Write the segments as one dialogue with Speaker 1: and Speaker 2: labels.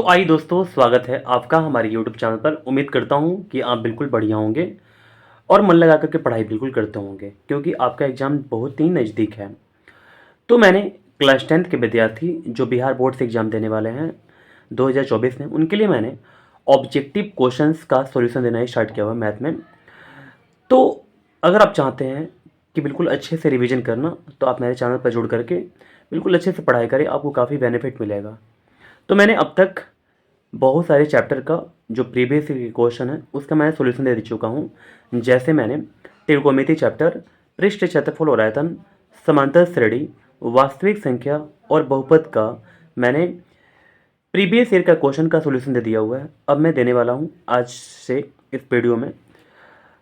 Speaker 1: तो आइए दोस्तों, स्वागत है आपका हमारे यूट्यूब चैनल पर। उम्मीद करता हूँ कि आप बिल्कुल बढ़िया होंगे और मन लगा करके पढ़ाई बिल्कुल करते होंगे, क्योंकि आपका एग्ज़ाम बहुत ही नज़दीक है। तो मैंने क्लास 10th के विद्यार्थी जो बिहार बोर्ड से एग्ज़ाम देने वाले हैं 2024 में, उनके लिए मैंने ऑब्जेक्टिव क्वेश्चंस का सॉल्यूशन देना स्टार्ट किया हुआ है मैथ में। तो अगर आप चाहते हैं कि बिल्कुल अच्छे से रिवीजन करना, तो आप मेरे चैनल पर जुड़ करके बिल्कुल अच्छे से पढ़ाई करें, आपको काफ़ी बेनिफिट मिलेगा। तो मैंने अब तक बहुत सारे चैप्टर का जो प्रीवियस क्वेश्चन है उसका मैं सॉल्यूशन दे चुका हूँ। जैसे मैंने त्रिकोणमिति चैप्टर, पृष्ठ, क्षेत्रफल और आयतन, समांतर श्रेणी, वास्तविक संख्या और बहुपद का मैंने प्रीवियस ईयर का क्वेश्चन का सॉल्यूशन दे दिया हुआ है। अब मैं देने वाला हूँ आज से इस वीडियो में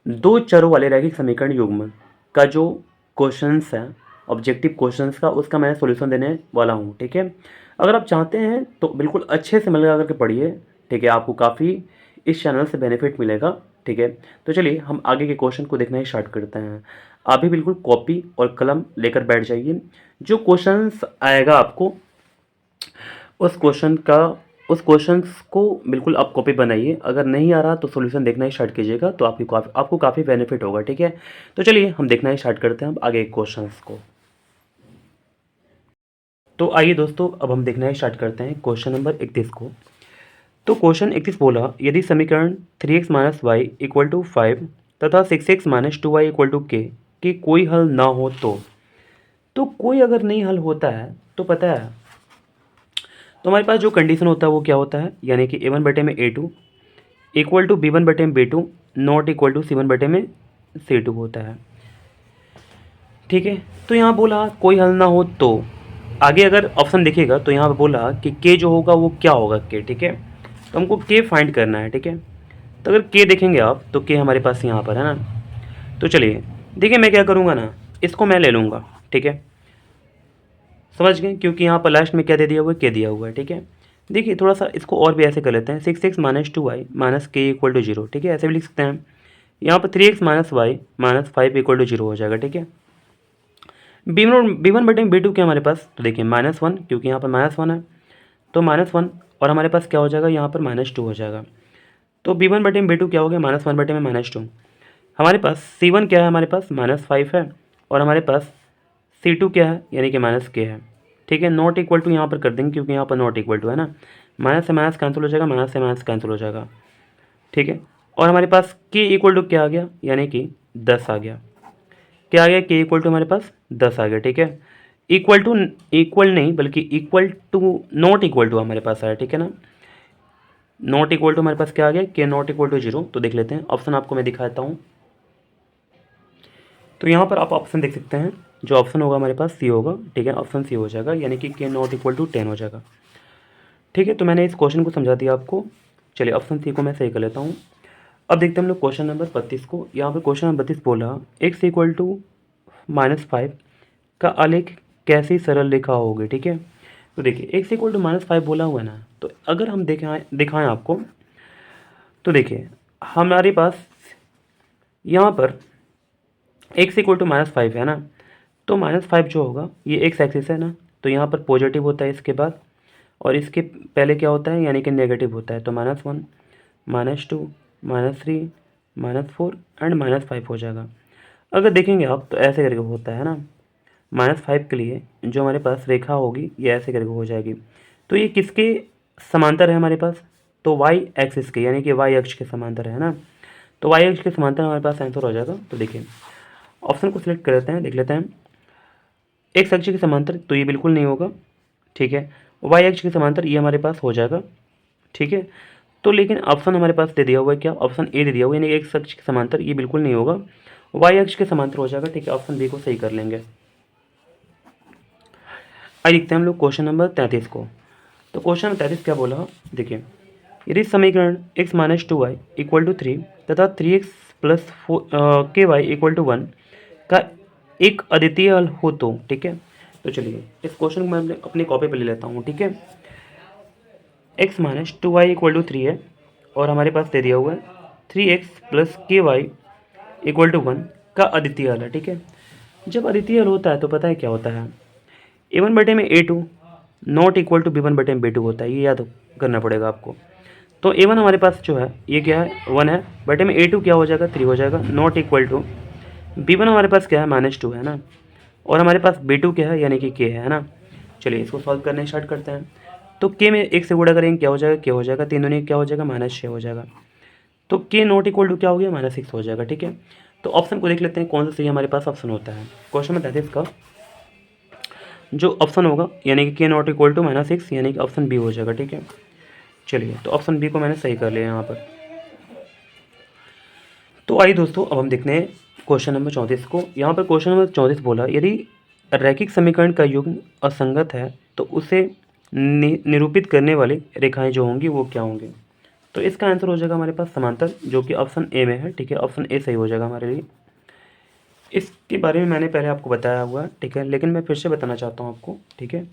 Speaker 1: दो चरों वाले रैखिक समीकरण युग्म का जो क्वेश्चंस हैं, ऑब्जेक्टिव क्वेश्चंस का, उसका मैं सॉल्यूशन देने वाला हूँ। ठीक है, अगर आप चाहते हैं तो बिल्कुल अच्छे से मन लगा करके पढ़िए। ठीक है, आपको काफ़ी इस चैनल से बेनिफिट मिलेगा। ठीक है, तो चलिए हम आगे के क्वेश्चन को देखना ही स्टार्ट करते हैं। आप भी बिल्कुल कॉपी और कलम लेकर बैठ जाइए। जो क्वेश्चंस आएगा आपको उस क्वेश्चन का उस क्वेश्चंस को बिल्कुल आप कॉपी बनाइए। अगर नहीं आ रहा तो सॉल्यूशन देखना ही स्टार्ट कीजिएगा, तो आपको काफ़ी बेनिफिट होगा। ठीक है, तो चलिए हम देखना ही स्टार्ट करते हैं अब आगे क्वेश्चंस को। तो आइए दोस्तों, अब हम देखना ही स्टार्ट करते हैं क्वेश्चन नंबर 31 को। तो क्वेश्चन 31 बोला, यदि समीकरण 3x minus Y equal to 5 तथा 6x minus 2y equal to के की कोई हल ना हो तो कोई अगर नहीं हल होता है तो पता है तो हमारे पास जो कंडीशन होता है वो क्या होता है, यानी कि a1 बटे में a2 इक्वल टू b1 बटे में b2 not equal to c1 बटे में c2 होता है। ठीक है, तो यहाँ बोला कोई हल ना हो तो आगे अगर ऑप्शन देखिएगा तो यहाँ पे बोला कि के जो होगा वो क्या होगा के। ठीक है, तो हमको के फाइंड करना है। ठीक है, तो अगर के देखेंगे आप तो के हमारे पास यहाँ पर है ना। तो चलिए देखिए, मैं क्या करूँगा ना, इसको मैं ले लूँगा। ठीक है, समझ गए, क्योंकि यहाँ पर लास्ट में क्या दे दिया हुआ है, के दिया हुआ है। ठीक है, देखिए थोड़ा सा इसको और भी ऐसे कर लेते हैं, 6x माइनस 2y माइनस के इक्वल टू 0। ठीक है, ऐसे भी लिख सकते हैं। यहाँ पर 3x minus Y minus 5 equal to 0 हो जाएगा। ठीक है, बी वन बटे बी टू क्या हमारे पास, तो देखिए -1, क्योंकि यहाँ पर -1 है तो -1, और हमारे पास क्या हो जाएगा, यहाँ पर -2 हो जाएगा। तो b1 बटे में b2 क्या हो गया, -1 बटे में -2। हमारे पास c1 क्या है, हमारे पास -5 है, और हमारे पास c2 क्या है, यानी कि -k है। ठीक है, नॉट इक्वल टू यहाँ पर कर देंगे, क्योंकि यहाँ पर नॉट इक्वल टू है ना, माइनस से माइनस कैंसिल हो जाएगा, माइनस से माइनस कैंसिल हो जाएगा। ठीक है, और हमारे पास k इक्वल टू क्या आ गया, यानी कि 10 आ गया। क्या आ गया, के इक्वल टू हमारे पास 10 आ गया। ठीक है, इक्वल टू, इक्वल नहीं बल्कि equal to, not equal to हमारे पास आया। ठीक है ना, नॉट इक्वल टू हमारे पास क्या आ गया, के नॉट इक्वल टू 0। तो देख लेते हैं, ऑप्शन आपको मैं दिखाता हूँ। तो यहाँ पर आप ऑप्शन देख सकते हैं, जो ऑप्शन होगा हमारे पास सी होगा। ठीक है, ऑप्शन सी हो जाएगा, यानी कि के नॉट इक्वल टू 10 हो जाएगा। ठीक है, तो मैंने इस क्वेश्चन को समझा दिया आपको। चलिए ऑप्शन सी को मैं सही कर लेता हूँ। अब देखते हैं हम लोग क्वेश्चन नंबर 32 को। यहाँ पर क्वेश्चन नंबर 32 बोला, एक्स इक्वल टू -5 का आलेख कैसी सरल रेखा होगी। ठीक है, तो देखिए एक्स इक्वल टू -5 बोला हुआ है ना, तो अगर हम दिखाएं आपको, तो देखिए हमारे पास यहाँ पर एक्स इक्वल टू -5 है ना, तो -5 जो होगा ये एक्स एक्सिस है ना, तो यहाँ पर पॉजिटिव होता है इसके बाद, और इसके पहले क्या होता है, यानी कि नेगेटिव होता है। तो -1, -2, -3, -4 एंड -5 हो जाएगा। अगर देखेंगे आप तो ऐसे करके होता है ना, -5 के लिए जो हमारे पास रेखा होगी ये ऐसे करके हो जाएगी। तो ये किसके समांतर है हमारे पास, तो वाई एक्सिस के, यानी कि वाई अक्ष के समांतर है ना। तो वाई अक्ष के समांतर हमारे पास आंसर हो जाएगा। तो देखिए ऑप्शन को सिलेक्ट कर लेते हैं, देख लेते हैं। एक्स अक्ष के समांतर तो ये बिल्कुल नहीं होगा। ठीक है, वाई अक्ष के समांतर ये हमारे पास हो जाएगा। ठीक है, तो लेकिन ऑप्शन हमारे पास दे दिया हुआ है क्या, ऑप्शन ए दे दिया हुआ है, यानी एक्स अक्ष के समांतर ये बिल्कुल नहीं होगा, वाई अक्ष के समांतर हो जाएगा। ठीक है, ऑप्शन बी को सही कर लेंगे। आइए देखते हैं हम लोग क्वेश्चन नंबर 33 को। तो क्वेश्चन नंबर 33 क्या बोला, देखिए यदि समीकरण x minus 2y equal to 3 तथा 3x प्लस के वाई इक्वल टू 1 का एक अद्वितीय हल हो तो। ठीक है, तो चलिए इस क्वेश्चन को मैं अपनी कॉपी पर ले लेता हूँ। ठीक है, x minus 2y equal to 3 है, और हमारे पास दे दिया हुआ है 3x प्लस के वाई इक्वल टू 1 का अद्वितीय हल है। ठीक है, जब अद्वितीय हल होता है तो पता है क्या होता है, a1 बटे में a2 not equal to B1/B2 होता है, ये याद करना पड़ेगा आपको। तो A1 हमारे पास जो है ये क्या है 1 है, बटे में A2 क्या हो जाएगा 3 हो जाएगा। नॉट इक्वल टू B1 हमारे पास क्या है -2 है ना, और हमारे पास B2 क्या है यानी कि K है ना। चलिए इसको सॉल्व करने स्टार्ट करते हैं। तो K में 1 से गुणा करेंगे क्या हो जाएगा, K हो जाएगा, 3 दूनी क्या हो जाएगा -6 हो जाएगा। तो K नॉट इक्वल टू क्या हो गया -6 हो जाएगा, ठीक है। तो ऑप्शन को देख लेते हैं कौन सा सही हमारे पास ऑप्शन होता है। क्वेश्चन में 33 का जो ऑप्शन होगा यानी कि K नॉट इक्वल टू -6 यानी कि ऑप्शन बी हो जाएगा, ठीक है। चलिए तो ऑप्शन बी को मैंने सही कर लिया यहाँ पर। तो आइए दोस्तों अब हम देखते हैं क्वेश्चन नंबर 34 को। यहाँ पर क्वेश्चन नंबर 34 बोला यदि रैखिक समीकरण का युग्म असंगत है तो उसे निरूपित करने वाली रेखाएं जो होंगी वो क्या होंगी। तो इसका आंसर हो जाएगा हमारे पास समांतर, जो कि ऑप्शन ए में है, ठीक है। ऑप्शन ए सही हो जाएगा हमारे लिए। इसके बारे में मैंने पहले आपको बताया हुआ है, ठीक है, लेकिन मैं फिर से बताना चाहता हूँ आपको, ठीक है।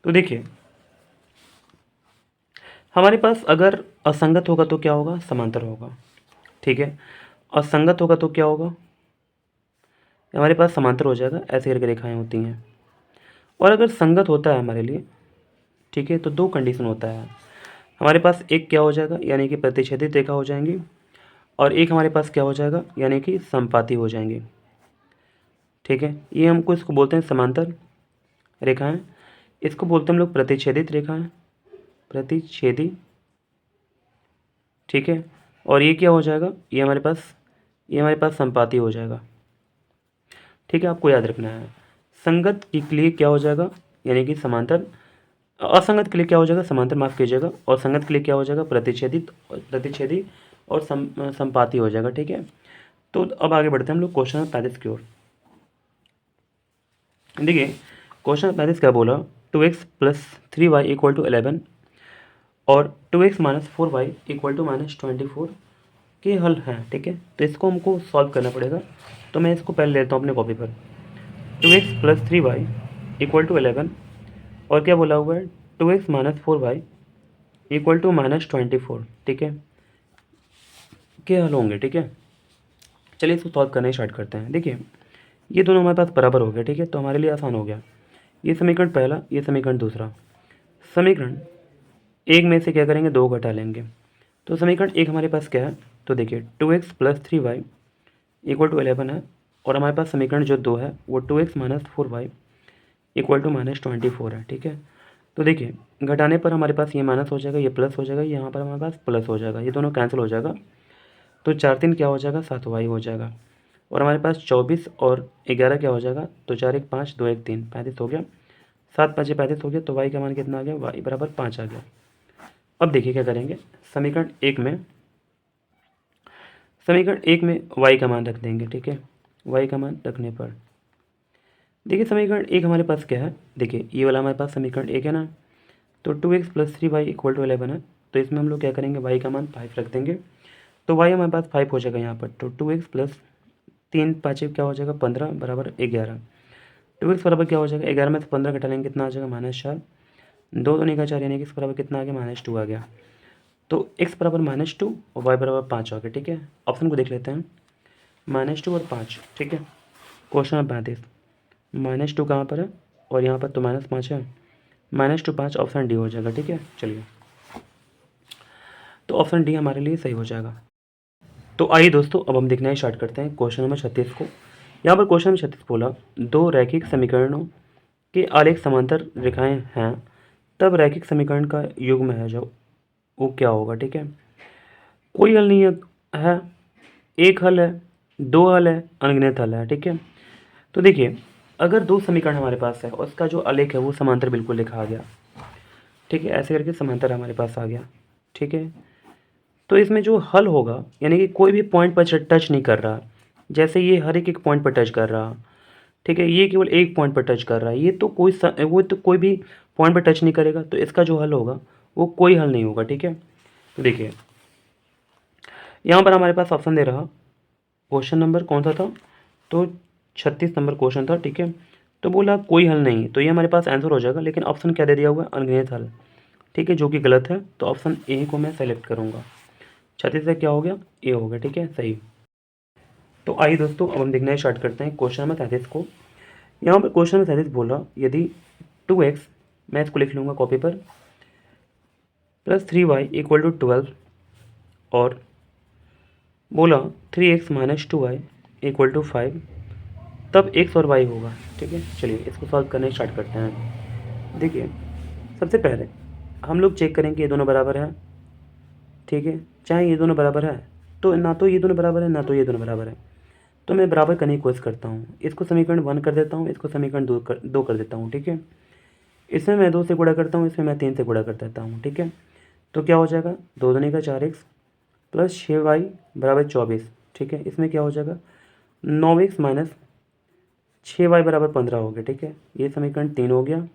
Speaker 1: तो देखिए हमारे पास अगर असंगत होगा तो क्या होगा, समांतर होगा, ठीक है। असंगत होगा तो क्या होगा, हमारे पास समांतर हो जाएगा, ऐसे करके रेखाएं होती हैं। और अगर संगत होता है हमारे लिए, ठीक है, तो दो कंडीशन होता है हमारे पास। एक क्या हो जाएगा यानी कि प्रतिच्छेदित रेखा हो जाएंगी, और एक हमारे पास क्या हो जाएगा यानी कि संपाती हो जाएंगी, ठीक है। ये हमको इसको बोलते हैं समांतर रेखाएं, इसको बोलते हैं हम लोग प्रतिच्छेदित रेखाएं, प्रतिच्छेदी, ठीक है। और ये क्या हो जाएगा, ये हमारे पास संपाती हो जाएगा, ठीक है। आपको याद रखना है संगत के लिए क्या हो जाएगा यानी कि समांतर, असंगत के लिए क्या हो जाएगा समांतर, माफ कीजिएगा, और संगत के लिए क्या हो जाएगा प्रतिच्छेदी और संपाती हो जाएगा, ठीक है। तो अब आगे बढ़ते हैं हम लोग क्वेश्चन नंबर 35 की ओर। देखिए क्वेश्चन नंबर 35 क्या बोला, 2x + 3y = 11 और 2x - 4y = -24 के हल हैं, ठीक है। तो इसको हमको सॉल्व करना पड़ेगा, तो मैं इसको पहले लेता हूँ अपने कॉपी पर। 2x + 3y = 11 और क्या बोला हुआ है 2x - 4y = -24, ठीक है, के हल होंगे, ठीक है। चलिए इसको सॉल्व करना स्टार्ट करते हैं। देखिए ये दोनों हमारे पास बराबर हो गया, ठीक है, तो हमारे लिए आसान हो गया। ये समीकरण पहला, ये समीकरण दूसरा। समीकरण एक में से क्या करेंगे, दो घटा लेंगे। तो समीकरण एक हमारे पास क्या है, तो देखिए 2x + 3y = 11 है, और हमारे पास समीकरण जो दो है वो 2x - 4y = -24 है, ठीक है। तो देखिए घटाने पर हमारे पास ये माइनस हो जाएगा, ये प्लस हो जाएगा, यहाँ पर हमारे पास प्लस हो जाएगा, ये दोनों कैंसिल हो जाएगा। तो 4 3 क्या हो जाएगा 7y हो जाएगा, और हमारे पास 24 और 11 क्या हो जाएगा, तो 4 1 5 2 1 3 35 हो गया, 7 5 35 हो गया। तो y का मान कितना आ गया, y = 5 आ गया। अब देखिए क्या करेंगे, समीकरण एक में y का मान रख देंगे, ठीक है। y का मान रखने पर देखिए समीकरण एक हमारे पास क्या है, देखिए ये वाला हमारे पास समीकरण एक है ना, तो 2x + 3y = 11 है। तो इसमें हम लोग क्या करेंगे, y का मान 5 रख देंगे, तो y हमारे पास 5 हो जाएगा यहाँ पर। तो 2x + 3 5 क्या हो जाएगा 15 = 11। 2x बराबर क्या हो जाएगा, 11 में से 15 घटा लेंगे कितना आ जाएगा -4, 2 दूनी का 4 यानी कि x बराबर कितना आ गया -2 आ गया। तो x बराबर -2 और y बराबर 5 आ गया, ठीक है। ऑप्शन को देख लेते हैं, -2 और 5, ठीक है। क्वेश्चन नंबर 35 -2 कहाँ पर है और यहाँ पर तो -5 है, -2 5 ऑप्शन डी हो जाएगा, ठीक है। चलिए तो ऑप्शन डी हमारे लिए सही हो जाएगा। तो आइए दोस्तों अब हम देखना स्टार्ट करते हैं क्वेश्चन नंबर 36 को। यहाँ पर क्वेश्चन नंबर 36 बोला दो रैखिक समीकरणों के आलेख समांतर रेखाएं हैं, तब रैखिक समीकरण का युग्म है जो वो क्या होगा, ठीक है। कोई हल नहीं है, एक हल है, दो हल है, अनगिनत हल है, ठीक है। तो देखिए अगर दो समीकरण हमारे पास है और उसका जो आलेख है वो समांतर बिल्कुल लिखा आ गया, ठीक है, ऐसे करके समांतर हमारे पास आ गया, ठीक है। तो इसमें जो हल होगा यानी कि कोई भी पॉइंट पर टच नहीं कर रहा, जैसे ये हर एक पॉइंट पर टच कर रहा, ठीक है, ये केवल एक पॉइंट पर टच कर रहा है, ये तो वो तो कोई भी पॉइंट पर टच नहीं करेगा, तो इसका जो हल होगा वो कोई हल नहीं होगा, ठीक है। तो देखिए यहाँ पर हमारे पास ऑप्शन दे रहा, क्वेश्चन नंबर कौन सा था, तो 36 नंबर क्वेश्चन था, ठीक है। तो बोला कोई हल नहीं, तो ये हमारे पास आंसर हो जाएगा, लेकिन ऑप्शन क्या दे दिया हुआ है, अनगिनत हल, ठीक है, जो कि गलत है। तो ऑप्शन ए को मैं सेलेक्ट करूँगा। 36 से क्या हो गया, ए हो गया, ठीक है, सही। तो आइए दोस्तों अब हम देखना स्टार्ट करते हैं क्वेश्चन नंबर 33 को। यहाँ पर क्वेश्चन नंबर 33 बोला यदि 2x मैं इसको लिख लूँगा कॉपी पर, प्लस 3y इक्वल टू 12 और बोला 3x minus 2y equal to 5, तब x और y होगा। ठीक है, चलिए इसको सॉल्व करने स्टार्ट करते हैं। देखिए सबसे पहले हम लोग चेक करें कि ये दोनों बराबर है। ठीक है, चाहे ये दोनों बराबर है तो ना तो ये दोनों बराबर है ना तो ये दोनों बराबर है, तो मैं बराबर करने की कोशिश करता हूँ। इसको समीकरण 1 कर देता हूँ, इसको समीकरण 2 कर देता हूँ। ठीक है, इसमें मैं 2 से गुणा करता हूँ, इसमें मैं 3 से गुणा कर देता हूँ। ठीक है, तो क्या हो जाएगा 2 दूनी का 4x प्लस 6y बराबर 24। ठीक है, इसमें क्या हो जाएगा 9x माइनस 6y बराबर 15 हो गया। ठीक है, ये समीकरण 3 हो गया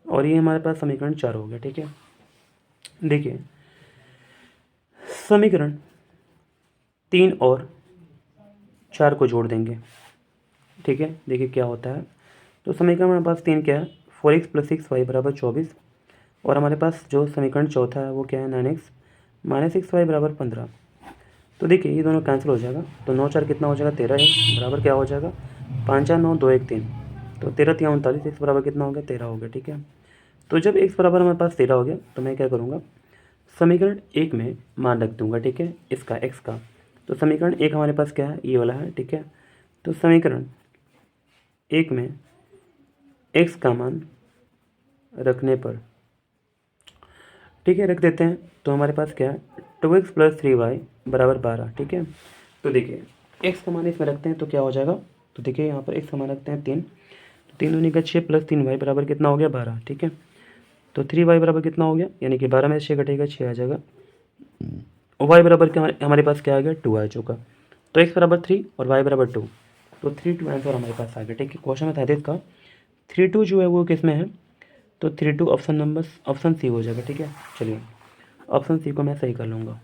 Speaker 1: और ये हमारे पास समीकरण 4 हो गया। ठीक है, देखिए समीकरण 3 और 4 को जोड़ देंगे। ठीक है, देखिए क्या होता है। तो समीकरण हमारे पास 3 क्या है 4x प्लस 6y बराबर 24 और हमारे पास जो समीकरण चौथा है वो क्या है 9x माइनस 6y बराबर 15। तो देखिए ये दोनों कैंसिल हो जाएगा, तो 9 4 कितना हो जाएगा 13 है बराबर क्या हो जाएगा 5 4 9 2 1 3, तो 13 3 39, x बराबर कितना हो गया 13 हो गया। ठीक है, तो जब x बराबर हमारे पास 13 हो गया तो मैं क्या करूँगा समीकरण 1 में मान रख दूंगा। ठीक है, इसका x का, तो समीकरण 1 हमारे पास क्या है ये वाला है। ठीक है, तो समीकरण 1 में x का मान रखने पर, ठीक है रख देते हैं, तो हमारे पास क्या है 2x प्लस 3y बराबर 12। ठीक है, तो देखिए x का मान इसमें रखते हैं तो क्या हो जाएगा, तो देखिए यहाँ पर x का मान रखते हैं 3, तो 3 दूनी का 6 प्लस 3y बराबर कितना हो गया 12। ठीक है, तो 3y बराबर कितना हो गया, यानी कि 12 में से 6 घटेगा 6 आ जाएगा, y बराबर क्या हमारे पास क्या आ गया 2 आ चुका, तो x बराबर 3 और y बराबर 2, तो 3 2 आंसर हमारे पास आ गया। ठीक है, क्वेश्चन में 33 का 3 2 जो है वो किस में है, तो 3 2 ऑप्शन सी हो जाएगा। ठीक है, चलिए ऑप्शन सी को मैं सही कर लूँगा।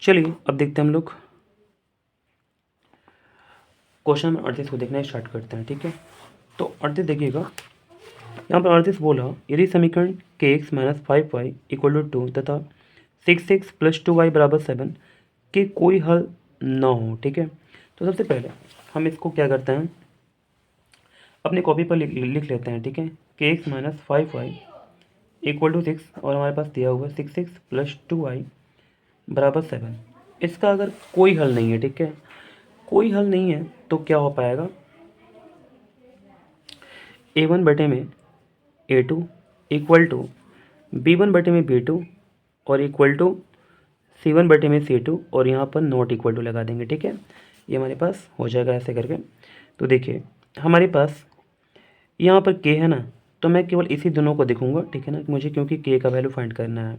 Speaker 1: चलिए अब देखते हैं हम लोग क्वेश्चन नंबर 38 को देखना स्टार्ट करते हैं। ठीक है, तो 38 देखिएगा, यहाँ पर 38 बोला यदि समीकरण के x minus 5y equal to 2 तथा 6x प्लस 2y बराबर 7 के कोई हल ना हो। ठीक है, तो सबसे पहले हम इसको क्या करते हैं अपनी कॉपी पर लिख लेते हैं। ठीक है, के x minus 5y equal to 6 और हमारे पास दिया हुआ है 6x प्लस 2y बराबर 7। इसका अगर कोई हल नहीं है, ठीक है कोई हल नहीं है, तो क्या हो पाएगा a1 बटे में a2 इक्वल टू b1 बटे में b2 और इक्वल टू c1 बटे में c2 और यहाँ पर नॉट इक्वल टू लगा देंगे। ठीक है, ये हमारे पास हो जाएगा ऐसे करके। तो देखिए हमारे पास यहाँ पर k है ना, तो मैं केवल इसी दोनों को देखूंगा। ठीक है ना, मुझे क्योंकि k का वैल्यू फाइंड करना है।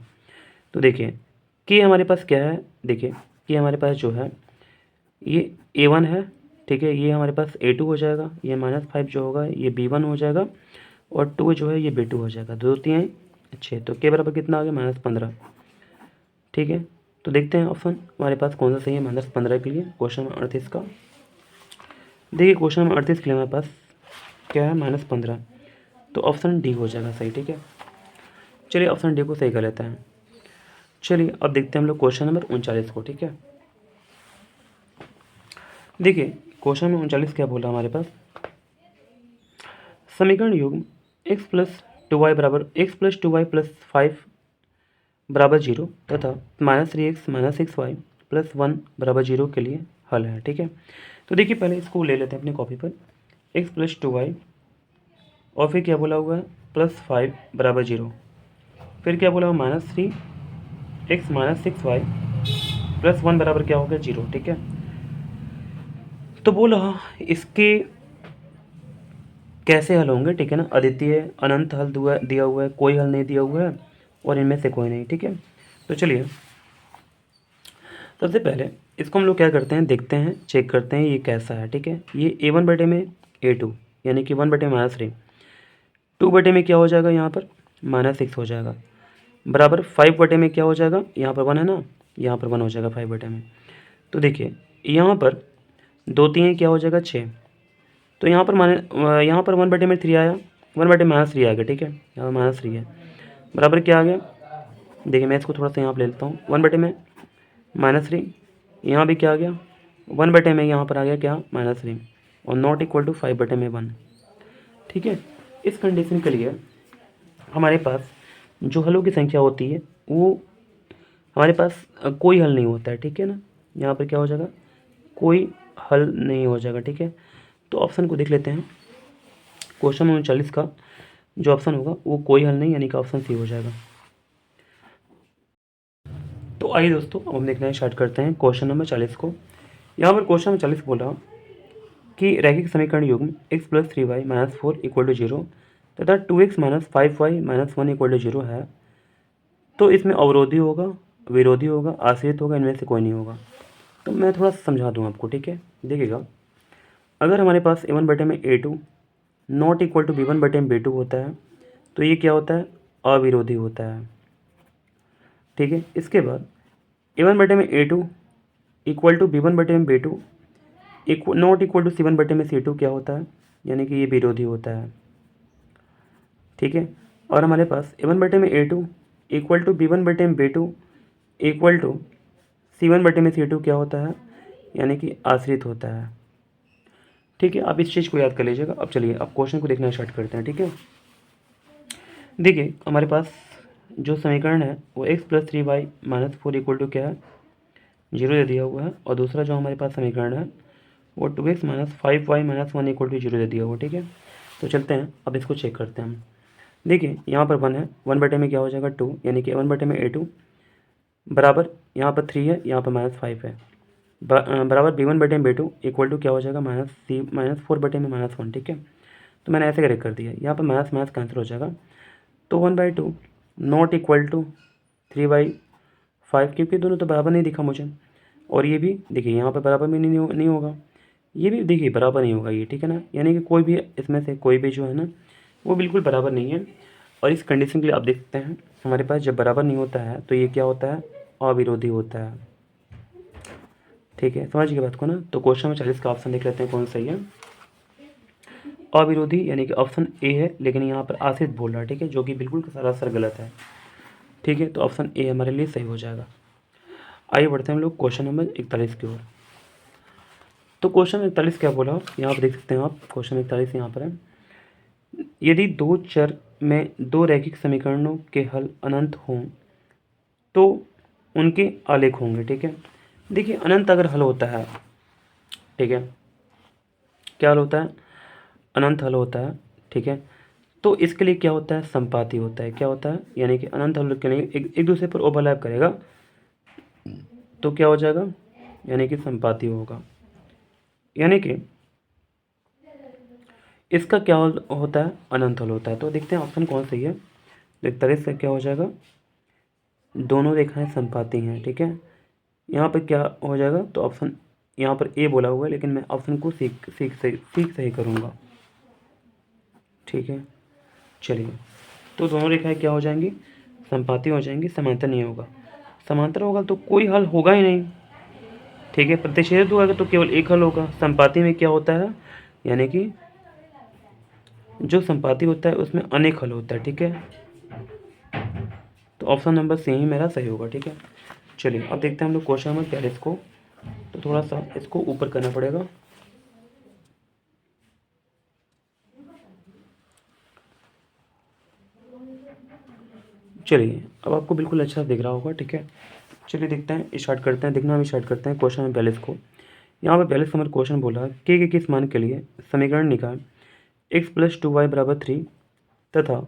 Speaker 1: तो देखिए k हमारे पास क्या है, देखिए k हमारे पास जो है ये a1 है। ठीक है, ये हमारे पास a2 हो जाएगा, ये -5 जो होगा ये b1 हो जाएगा और 2 जो है ये b2 हो जाएगा। 2 3 6, तो k बराबर कितना आ गया -15। ठीक है, तो देखते हैं ऑप्शन हमारे पास कौन सा सही है -15 के लिए क्वेश्चन नंबर 38 का। देखिए क्वेश्चन नंबर 38 के लिए हमारे पास क्या है -15, तो ऑप्शन डी हो जाएगा सही। ठीक है, चलिए ऑप्शन डी को सही कर लेते हैं। चलिए अब देखते हैं हम लोग क्वेश्चन नंबर 39 को। ठीक है, देखिए क्वेश्चन में 39 क्या बोला हमारे पास, समीकरण युग्म x प्लस 2y बराबर x प्लस 2y प्लस 5 बराबर 0 तथा -3x माइनस 6y प्लस 1 बराबर 0 के लिए हल है। ठीक है, तो देखिए पहले इसको ले लेते हैं अपनी कॉपी पर, x प्लस 2y और फिर क्या बोला हुआ है +5 बराबर 0, फिर क्या बोला हुआ -3x माइनस 6y प्लस 1 बराबर क्या हो गया 0। ठीक है, तो बोला इसके कैसे हल होंगे। ठीक है ना, अद्वितीय अनंत हल दिया हुआ है, कोई हल नहीं दिया हुआ है और इनमें से कोई नहीं। ठीक है, तो चलिए सबसे पहले इसको हम लोग क्या करते हैं देखते हैं, चेक करते हैं ये कैसा है। ठीक है, ये a1 बटे में a2 यानी कि 1 बटे में -3, 2 बटे में क्या हो जाएगा यहाँ पर -6 हो जाएगा, बराबर 5 बटे में क्या हो जाएगा यहाँ पर 1 है ना, यहाँ पर 1 हो जाएगा 5 बटे में। तो देखिए यहाँ पर 2 3 क्या हो जाएगा 6, तो यहाँ पर 1 बटे में 3 आया, 1 बटे -3 आ गया। ठीक है, यहाँ पर -3 है, बराबर क्या आ गया, देखिए मैं इसको थोड़ा सा यहाँ पर ले लेता हूँ, 1 बटे में -3, यहाँ भी क्या आ गया 1 बटे में यहाँ पर आ गया क्या -3 और नॉट इक्वल टू 5 बटे में 1। ठीक है, इस कंडीशन के लिए हमारे पास जो हलों की संख्या होती है वो हमारे पास कोई हल नहीं होता है, ठीक है ना। यहाँ पर क्या हो जाएगा, कोई हल नहीं हो जाएगा, ठीक है। तो ऑप्शन को देख लेते हैं। क्वेश्चन नंबर 40 का जो ऑप्शन होगा वो कोई हल नहीं, यानी कि ऑप्शन सी हो जाएगा। तो आइए दोस्तों, अब हम देखना स्टार्ट करते हैं क्वेश्चन नंबर 40 को। यहाँ पर क्वेश्चन नंबर 40 बोला कि रैखिक समीकरण युग्म x plus 3y minus 4 equal to 0 तथा 2x minus 5y minus 1 equal to 0 है, तो इसमें अवरोधी होगा, विरोधी होगा, आश्रित होगा, इनमें से कोई नहीं होगा। तो मैं थोड़ा सा समझा दूँ आपको, ठीक है। देखिएगा, अगर हमारे पास a1 बटे में a2 not equal to b1 बटे में b2 होता है, तो ये क्या होता है, अविरोधी होता है, ठीक है। इसके बाद a1 बटे में a2 इक्वल टू b1 बटे में b2 not equal to c1 बटे में c2 क्या होता है, यानी कि ये विरोधी होता है, ठीक है। और हमारे पास a1 बटे में a2 इक्वल टू b1 बटे में b2 इक्वल टू c1 बटे में c2 क्या होता है, यानी कि आश्रित होता है, ठीक है। आप इस चीज़ को याद कर लीजिएगा। अब चलिए अब क्वेश्चन को देखना स्टार्ट करते हैं, ठीक है। देखिए, हमारे पास जो समीकरण है वो x plus 3y minus 4 equal to क्या है, 0 दे दिया हुआ है। और दूसरा जो हमारे पास समीकरण है वो 2x minus 5y minus 1 equal to 0 दे दिया हुआ, ठीक है। तो चलते हैं, अब इसको चेक करते हैं हम। देखिए, यहाँ पर 1 है, 1 बटे में क्या हो जाएगा 2, यानी कि 1 बटे में a2 बराबर यहाँ पर 3 है, यहाँ पर माइनस 5 है, बराबर b1 बटे में b2 इक्वल टू क्या हो जाएगा माइनस 4 बटे में माइनस 1, ठीक है। तो मैंने ऐसे करेक्ट कर दिया, यहाँ पर माइनस माइनस कैंसिल हो जाएगा। तो 1/2 नॉट इक्वल टू 3/5, क्योंकि दोनों तो बराबर नहीं दिखा मुझे। और ये भी देखिए, यहाँ पर बराबर भी नहीं होगा, ये भी देखिए बराबर नहीं होगा ये, ठीक है ना। यानी कि कोई भी इसमें से कोई भी जो है ना वो बिल्कुल बराबर नहीं है। और इस कंडीशन के लिए आप देख सकते हैं, हमारे पास जब बराबर नहीं होता है तो ये क्या होता है, अविरोधी होता है, ठीक है। समझ गए बात को ना। तो क्वेश्चन में 40 का ऑप्शन देख लेते हैं कौन सही है। अविरोधी यानी कि ऑप्शन ए है, लेकिन यहाँ पर आश्रित बोल रहा है, ठीक है, जो कि बिल्कुल सरासर गलत है, ठीक है। तो ऑप्शन ए हमारे लिए सही हो जाएगा। आइए बढ़ते हैं हम लोग क्वेश्चन नंबर 41 की ओर। तो क्वेश्चन 41 क्या बोला, यहाँ पर देख सकते हैं आप, क्वेश्चन 41 यहाँ पर है। यदि दो चर में दो रैखिक समीकरणों के हल अनंत हों तो उनके आलेख होंगे, ठीक है। देखिए, अनंत अगर हल होता है, ठीक है, क्या हल होता है, अनंत हल होता है, ठीक है। तो इसके लिए क्या होता है, संपाती होता है। क्या होता है, यानी कि अनंत हल के लिए एक दूसरे पर ओवरलैप करेगा तो क्या हो जाएगा, यानी कि संपाती होगा। यानी कि इसका क्या होता है, अनंत हल होता है। तो देखते हैं ऑप्शन कौन सही है। तो एक तरह से क्या हो जाएगा, दोनों रेखाएं संपाती हैं, ठीक है। यहाँ पर क्या हो जाएगा, तो ऑप्शन यहाँ पर ए बोला हुआ है, लेकिन मैं ऑप्शन को सीख सही करूँगा, ठीक है। चलिए, तो दोनों रेखाएं क्या हो जाएंगी, संपाती हो जाएंगी, समांतर नहीं होगा। समांतर होगा तो कोई हल होगा ही नहीं, ठीक है। प्रतिच्छेद होगा तो केवल एक हल होगा। संपाती में क्या होता है, यानी कि जो संपाती होता है उसमें अनेक हल होता है, ठीक है। तो ऑप्शन नंबर सी ही मेरा सही होगा, ठीक है। चलिए अब देखते हैं हम लोग क्वेश्चन नंबर 42 को। तो थोड़ा सा इसको ऊपर करना पड़ेगा। चलिए, अब आपको बिल्कुल अच्छा दिख रहा होगा, ठीक है। चलिए देखते हैं, स्टार्ट करते हैं, देखना हम स्टार्ट करते हैं क्वेश्चन नंबर 42 को। यहाँ पर 42 नंबर क्वेश्चन बोला के किस मान के लिए समीकरण निकाल x प्लस 2y बराबर 3 तथा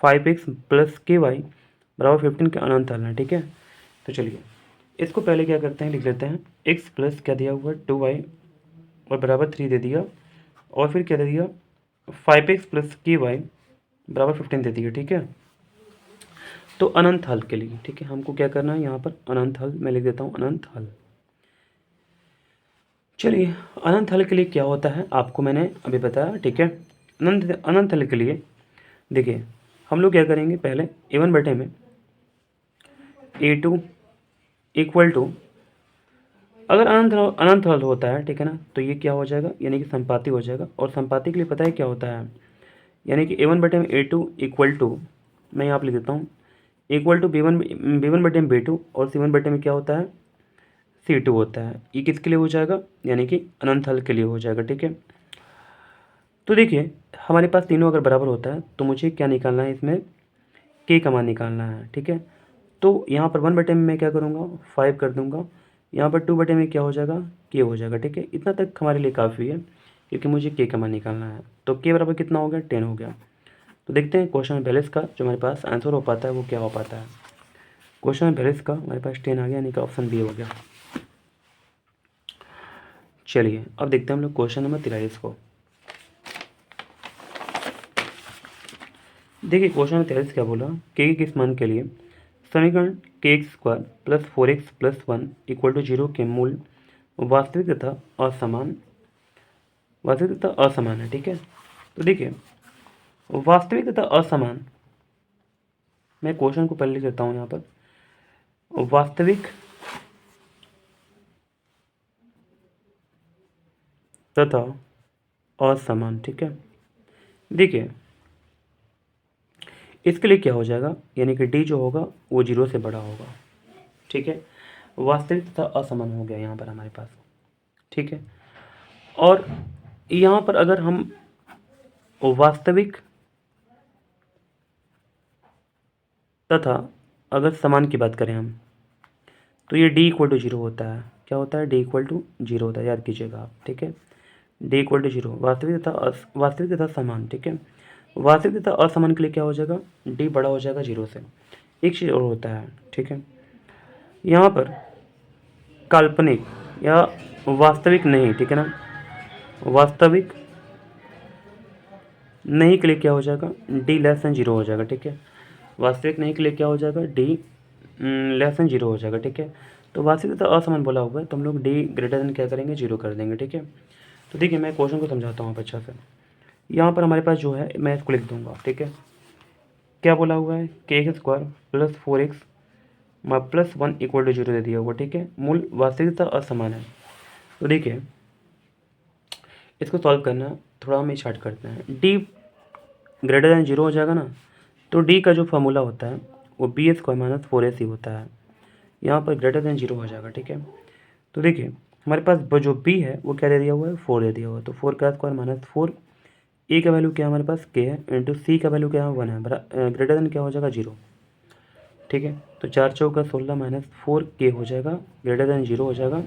Speaker 1: 5x प्लस के वाई बराबर 15 के अनंत हल है, ठीक है। तो चलिए इसको पहले क्या करते हैं, लिख लेते हैं। x प्लस क्या दिया हुआ 2y और बराबर 3 दे दिया, और फिर क्या दे दिया 5x प्लस के वाई बराबर 15 दे दिया, ठीक है। तो अनंत हल के लिए, ठीक है, हमको क्या करना है, यहाँ पर अनंत हल मैं लिख देता हूँ, अनंत हल। चलिए, अनंत हल के लिए क्या होता है आपको मैंने अभी बताया, ठीक है। अनंत हल के लिए देखिए हम लोग क्या करेंगे, पहले a1 बटे में a2 इक्वल टू, अगर अनंत हल होता है, ठीक है ना, तो ये क्या हो जाएगा, यानी कि संपाती हो जाएगा। और संपाती के लिए पता है क्या होता है, यानी कि a1 बटे में a2 इक्वल टू, मैं यहाँ पर लिख देता हूँ, इक्वल टू b1 बटे में b2 और c1 बटे में क्या होता है, c2 होता है। ये किसके लिए हो जाएगा, यानी कि अनंत हल के लिए हो जाएगा, ठीक है। तो देखिए हमारे पास तीनों अगर बराबर होता है तो मुझे क्या निकालना है, इसमें के का मान निकालना है, ठीक है। तो यहाँ पर 1/में मैं क्या करूँगा, 5 कर दूँगा। यहाँ पर 2/में क्या हो जाएगा, के हो जाएगा, ठीक है। इतना तक हमारे लिए काफ़ी है क्योंकि मुझे के का मान निकालना है। तो के बराबर कितना हो गया, 10 हो गया। तो देखते हैं क्वेश्चन बैलेंस का जो हमारे पास आंसर हो पाता है वो क्या हो पाता है। क्वेश्चन बैलेंस का हमारे पास 10 आ गया, यानी कि ऑप्शन बी हो गया। चलिए अब देखते हैं हम लोग क्वेश्चन नंबर 43 को। देखिए क्वेश्चन नंबर 43 क्या बोला, के किस मान के लिए समीकरण के² plus 4x plus 1 equal to 0 के मूल वास्तविक तथा असमान है, ठीक है। तो देखिए वास्तविक तथा असमान, मैं क्वेश्चन को पहले लिख देता हूँ यहाँ पर, वास्तविक तथा असमान, ठीक है। देखिए इसके लिए क्या हो जाएगा, यानी कि डी जो होगा वो 0 से बड़ा होगा, ठीक है। वास्तविक तथा असमान हो गया यहाँ पर हमारे पास, ठीक है। और यहाँ पर अगर हम वास्तविक तथा अगर समान की बात करें हम, तो ये डी इक्वल टू 0 होता है। क्या होता है, डी इक्वल टू 0 होता है, याद कीजिएगा आप, ठीक है। डी इक्वल टू 0 वास्तविक तथा समान, ठीक है। वास्तविक तथा असमान के लिए क्या हो जाएगा, डी बड़ा हो जाएगा 0 से। एक चीज़ और होता है, ठीक है, यहाँ पर काल्पनिक या वास्तविक नहीं, ठीक है ना, वास्तविक नहीं के लिए क्या हो जाएगा, डी लेस देन 0 हो जाएगा, ठीक है। वास्तविक नहीं के लिए क्या हो जाएगा, डी लेस देन 0 हो जाएगा, ठीक है। तो वास्तविक तथा असमान बोला हुआ है तो हम लोग डी ग्रेटर देन क्या करेंगे, 0 कर देंगे, ठीक है। तो देखिए मैं क्वेश्चन को समझाता हूँ आप अच्छा से। यहाँ पर हमारे पास जो है मैं इसको लिख दूंगा, ठीक है। क्या बोला हुआ है, के² plus 4x plus 1 equal to 0 दे दिया हुआ, ठीक है। मूल वास्तविकता असमान है। तो देखिए इसको सॉल्व करना थोड़ा हम स्टार्ट करते हैं। डी ग्रेटर देन 0 हो जाएगा ना, तो डी का जो फॉर्मूला होता है वो b² माइनस 4ac होता है। यहाँ पर ग्रेटर देन 0 हो जाएगा, ठीक है। तो देखिए हमारे पास जो b है वो क्या दे दिया हुआ है, 4 दे दिया हुआ है। तो 4 का स्क्वायर माइनस 4, ए का वैल्यू क्या है हमारे पास, के है, इंटू सी का वैल्यू क्या है, 1 है, ग्रेटर देन क्या हो जाएगा, 0, ठीक है। तो 4 चौका 16 माइनस 4 के हो जाएगा, ग्रेटर देन 0 हो जाएगा।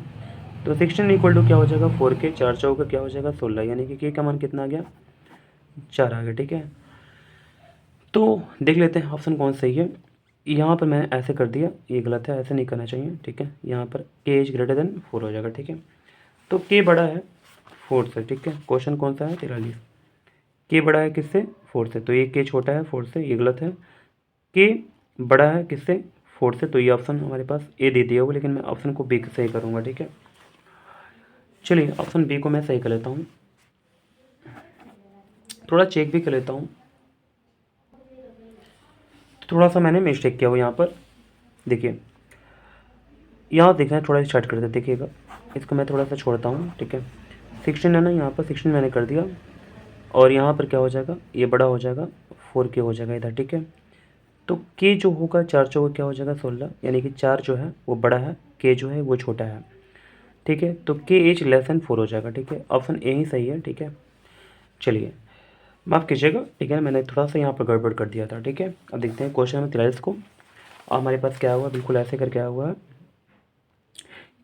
Speaker 1: तो 16 इक्वल टू क्या हो जाएगा, 4 के, 4 चौका क्या हो जाएगा, 16, यानी कि के का मान कितना आ गया, 4 आ गया, ठीक है। तो देख लेते हैं ऑप्शन कौन सही है। यहाँ पर मैंने ऐसे कर दिया, ये गलत है, ऐसे नहीं करना चाहिए, ठीक है। यहाँ पर के इज ग्रेटर देन 4 हो जाएगा, ठीक है। तो के बड़ा है 4 से, ठीक है। क्वेश्चन कौन सा है, 43। के बड़ा है किससे, 4 से, तो ये के छोटा है 4 से, ये गलत है। के बड़ा है किससे, 4 से, तो ये ऑप्शन हमारे पास ए दे दिया हुआ, लेकिन मैं ऑप्शन को बी सही करूँगा, ठीक है। चलिए ऑप्शन बी को मैं सही कर लेता हूँ, थोड़ा चेक भी कर लेता हूँ। थोड़ा सा मैंने मिस्टेक किया हुआ यहाँ पर, देखिए यहाँ देखना, थोड़ा स्टार्ट करते देखिएगा। इसको मैं थोड़ा सा छोड़ता हूँ, ठीक है। 16 है ना, यहाँ पर 16 मैंने कर दिया, और यहाँ पर क्या हो जाएगा, ये बड़ा हो जाएगा, 4k हो जाएगा इधर, ठीक है। तो के जो होगा 4 चौका क्या हो जाएगा, 16, यानी कि 4 जो है वो बड़ा है, के जो है वो छोटा है, ठीक है। तो के एच लेस देन 4 हो जाएगा, ठीक है। ऑप्शन ए ही सही है, ठीक है। चलिए माफ़ कीजिएगा, ठीक है, मैंने थोड़ा सा यहाँ पर गड़बड़ कर दिया था, ठीक है। अब देखते हैं क्वेश्चन नंबर 43 को। और हमारे पास क्या हुआ, बिल्कुल ऐसे करके आया हुआ है,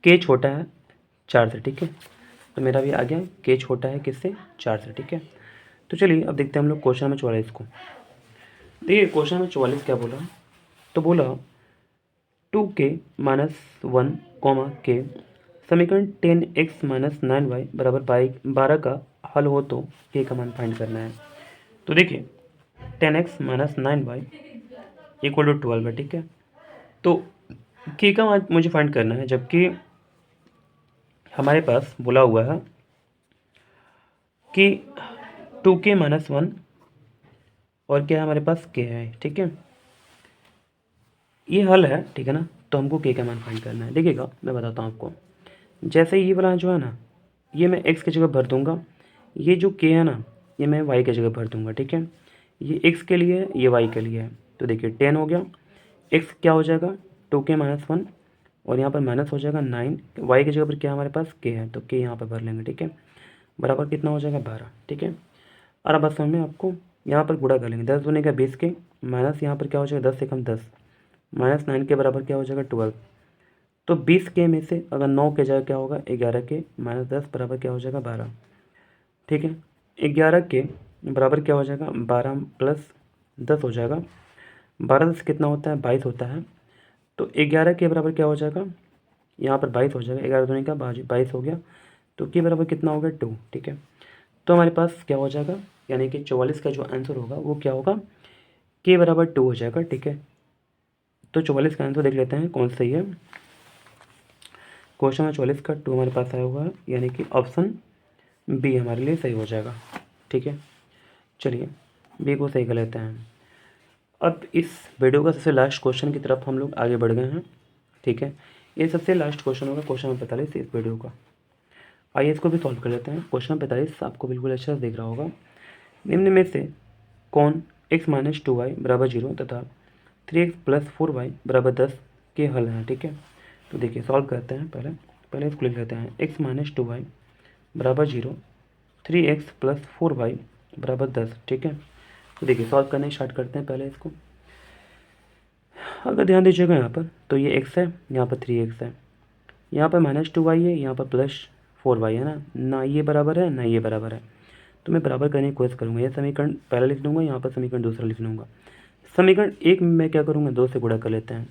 Speaker 1: के छोटा है 4 से, ठीक है। तो मेरा भी आ गया, के छोटा है किससे, 4 से, ठीक है। तो चलिए अब देखते हैं हम लोग क्वेश्चन नंबर 44 को। देखिए क्वेश्चन नंबर 44 क्या बोला, तो बोला 2k माइनस 1 के समीकरण 10x माइनस 9y बराबर 12 का हल हो तो के का मान फाइंड करना है। तो देखिए 10x minus 9y equal to 12 है, ठीक है। तो के का मान मुझे फाइंड करना है, जबकि हमारे पास बोला हुआ है कि 2k माइनस 1 और क्या है हमारे पास, के है, ठीक है। ये हल है, ठीक है ना। तो हमको के का मान फाइंड करना है। देखिएगा मैं बताता हूँ आपको, जैसे ये वाला जो है ना, ये मैं x की जगह भर दूंगा, ये जो k है ना ये मैं y की जगह भर दूंगा, ठीक है। ये x के लिए है, ये y के लिए है। तो देखिए 10 हो गया, x क्या हो जाएगा 2k माइनस 1, और यहाँ पर माइनस हो जाएगा 9, y की जगह पर क्या हमारे पास k है, तो k यहाँ पर भर लेंगे, ठीक है। बराबर कितना हो जाएगा 12, ठीक है। और अब बात समझ में आपको, यहाँ पर गुणा कर लेंगे 10 दूनी का 20 के, माइनस यहाँ पर क्या हो जाएगा 10 से कम 10, माइनस 9 के बराबर क्या हो जाएगा 12। तो 20 के में से अगर 9 के जगह क्या होगा 11 के, माइनस 10 बराबर क्या हो जाएगा 12। ठीक है, 11 के बराबर क्या हो जाएगा 12 प्लस 10 हो जाएगा, 12 10 कितना होता है 22 होता है। तो 11 के बराबर क्या हो जाएगा, यहाँ पर 22 हो जाएगा, 11 दूनी का 22 हो गया, तो के बराबर कितना होगा 2। ठीक है, तो हमारे पास क्या हो जाएगा, यानी कि 44 का जो आंसर होगा वो क्या होगा, के बराबर 2 हो जाएगा। ठीक है, तो 44 का आंसर देख लेते हैं कौन सही है। क्वेश्चन नंबर 44 का 2 हमारे पास आया हुआ है, यानी कि ऑप्शन बी हमारे लिए सही हो जाएगा। ठीक है, चलिए बी को सही कर लेते हैं। अब इस वीडियो का सबसे लास्ट क्वेश्चन की तरफ हम लोग आगे बढ़ गए हैं। ठीक है, ये सबसे लास्ट क्वेश्चन होगा, क्वेश्चन नंबर 45 इस वीडियो का। आइए इसको भी सॉल्व कर लेते हैं। क्वेश्चन नंबर 45 आपको बिल्कुल अच्छा से दिख रहा होगा। निम्न में से कौन x माइनस 2y बराबर 0 तथा 3x प्लस 4y बराबर 10 के हल हैं। ठीक है, तो देखिए सॉल्व करते हैं। पहले इसको लिख लेते हैं, x माइनस 2y बराबर 0, 3x प्लस 4y बराबर 10। ठीक है, तो देखिए सॉल्व करने स्टार्ट करते हैं। पहले इसको अगर ध्यान दीजिएगा यहाँ पर, तो ये x है, यहाँ पर 3x है, यहाँ पर माइनस 2y है, यहाँ पर प्लस 4y है ना ये बराबर है ना ये बराबर है, तो मैं बराबर करने की कोशिश करूँगा। ये समीकरण पहला लिख लूँगा, यहाँ पर समीकरण दूसरा लिख लूँगा। समीकरण एक में मैं क्या करूँगा 2 से गुणा कर लेते हैं।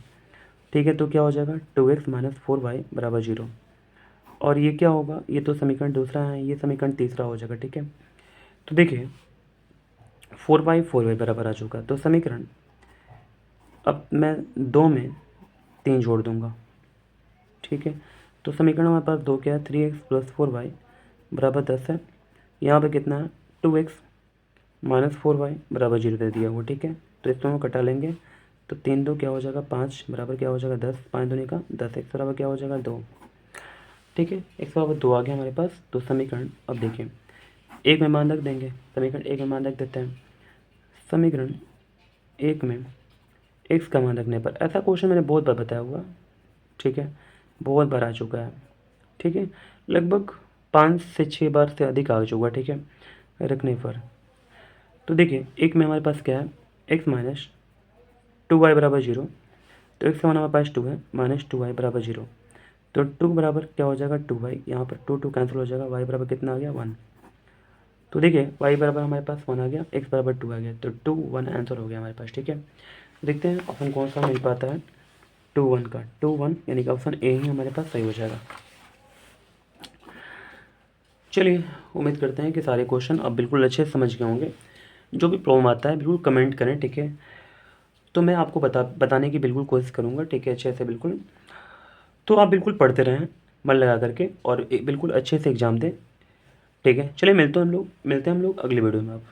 Speaker 1: ठीक है, तो क्या हो जाएगा 2x माइनस 4y बराबर 0, और ये क्या होगा, ये तो समीकरण दूसरा है, ये समीकरण तीसरा हो जाएगा। ठीक है, तो देखिए 4y बराबर आ चुका, तो समीकरण अब मैं 2 में 3 जोड़ दूँगा। ठीक है, तो समीकरण हमारे पास 2 क्या है, 3x प्लस 4y बराबर 10 है। यहाँ पे कितना है 2x माइनस 4y बराबर 0 दे दिया हुआ। ठीक है, तो इसको हम कटा लेंगे, तो 3 2 क्या हो जाएगा 5 बराबर क्या हो जाएगा 10, 5 दूनी का 10, x बराबर क्या हो जाएगा 2। ठीक है, x बराबर 2 आ गया हमारे पास। तो समीकरण अब देखिए एक में मान रख देंगे, समीकरण एक में मान रख देते हैं। समीकरण एक में x का मान रखने पर, ऐसा क्वेश्चन मैंने बहुत बार बताया हुआ। ठीक है, बहुत बार आ चुका है। ठीक है, लगभग 5 से 6 बार से अधिक आ चुका है। ठीक है, रखने पर तो देखिए एक में हमारे पास क्या है, x माइनस 2y बराबर 0, तो x का मान हमारे पास 2 है, माइनस 2y बराबर 0, तो 2 बराबर क्या हो जाएगा 2y, यहाँ पर 2 2 कैंसिल हो जाएगा, y बराबर कितना आ गया 1। तो देखिए y बराबर हमारे पास 1 आ गया, x बराबर 2 आ गया, तो 2 1 आंसर हो गया हमारे पास। ठीक है, देखते हैं ऑप्शन कौन सा मिल पाता है 2 1 का, 2 1 यानी कि ऑप्शन ए ही हमारे पास सही हो जाएगा। चलिए उम्मीद करते हैं कि सारे क्वेश्चन अब बिल्कुल अच्छे से समझ गए होंगे। जो भी प्रॉब्लम आता है बिल्कुल कमेंट करें। ठीक है, तो मैं आपको बताने की बिल्कुल कोशिश करूँगा। ठीक है, अच्छे से बिल्कुल, तो आप बिल्कुल पढ़ते रहें मन लगा करके, और बिल्कुल अच्छे से एग्ज़ाम दें। ठीक है, चलिए मिलते हैं हम लोग अगली वीडियो में। आप